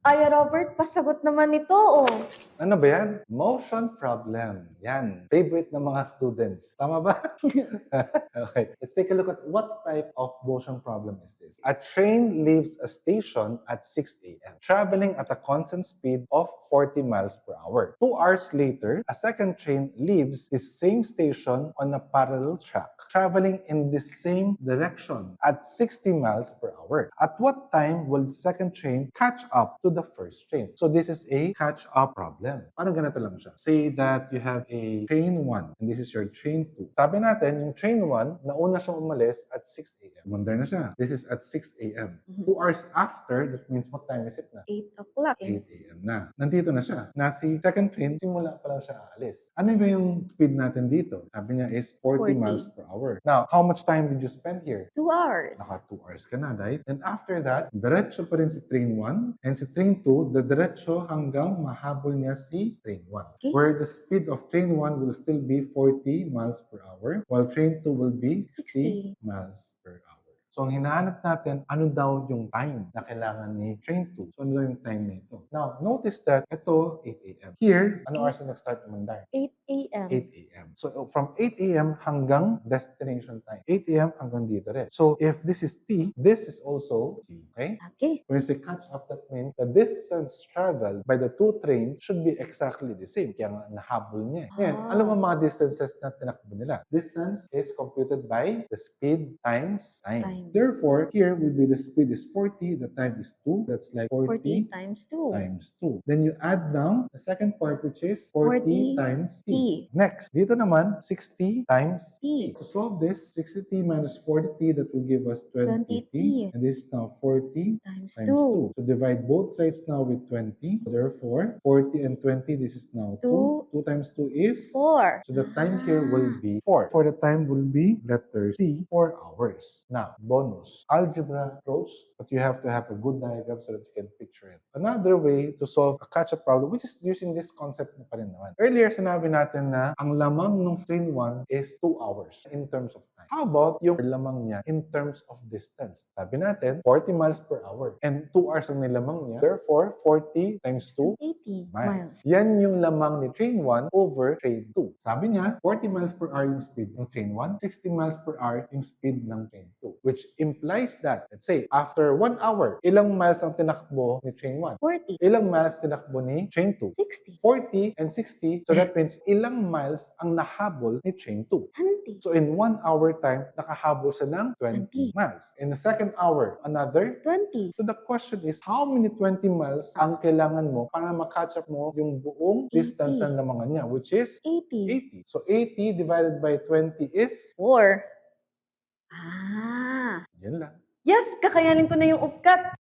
Ay, Robert, pasagot naman ito, oh. Ano ba yan? Motion problem. Yan. Favorite ng mga students. Tama ba? Okay. Let's take a look at what type of motion problem is this. A train leaves a station at 6 a.m., traveling at a constant speed of 40 miles per hour. 2 hours later, a second train leaves the same station on a parallel track, traveling in the same direction at 60 miles per hour. At what time will the second train catch up to the first train? So this is a catch-up problem. Parang ganito lang siya. Say that you have a train 1 and this is your train 2. Sabi natin, yung train 1, nauna siyang umalis at 6 a.m. Umandar na siya. This is at 6 a.m. 2 hours after, that means what time is it na? 8 o'clock. 8 a.m. na. Nandito na siya. Na si second train, simula pa lang siya aalis. Ano ba yung speed natin dito? Sabi niya is 40 miles per hour. Now, how much time did you spend here? 2 hours. Naka 2 hours ka na, right? And after that, diretso pa rin si train 1 and si train 2, diretso hanggang mahabol niya si train 1. Okay. Where the speed of train 1 will still be 40 miles per hour while train 2 will be 60 miles per hour. So, ang hinahanap natin, ano daw yung time na kailangan ni train 2? So, ano daw yung time nito? Now, notice that ito, 8 a.m. Here, ano oras na nag-start umandar? 8 a.m. 8 a.m. So, from 8 a.m. hanggang destination time. 8 a.m. hanggang dito rin. So, if this is T, this is also T. Okay? Okay. When you say catch up, that means the distance traveled by the two trains should be exactly the same. Kaya nga, nahabol niya. Ngayon, ano ang mga distances na tinakbo nila? Distance is computed by the speed times time. Therefore, here will be the speed is 40, the time is 2. That's like 40 times 2. times 2. Then you add down the second part, which is 40 times t. Next, dito naman, 60 times t. To solve this, 60t minus 40t, that will give us 20t. And this is now 40 times 2. So divide both sides now with 20. So therefore, 40 and 20, this is now 2. 2 times 2 is 4. So the time here will be 4. For the time will be letter C, 4 hours. Now, bonus. Algebra approach, but you have to have a good diagram so that you can picture it. Another way to solve a catch-up problem, which is using this concept pa rin naman. Earlier, sinabi natin na ang lamang ng train 1 is 2 hours in terms of time. How about yung lamang niya in terms of distance? Sabi natin, 40 miles per hour. And 2 hours ang nilamang niya. Therefore, 40 times 2, 80 miles. Yan yung lamang ni train 1 over train 2. Sabi niya, 40 miles per hour yung speed ng train 1, 60 miles per hour yung speed ng train 2. Which implies that, let's say, after 1 hour, ilang miles ang tinakbo ni train 1? 40. Ilang miles tinakbo ni train 2? 60. 40 and 60. So that means ilang miles ang nahabol ni train 2? 20. So in 1 hour time, nakahabol siya ng 20 miles. In the second hour, another 20. So the question is, how many 20 miles ang kailangan mo para makatch up mo yung buong distance ng lamangan niya, which is 80. 80. So 80 divided by 20 is 4. Ah. Yan lang. Yes, kakayanin ko na yung UFCAT.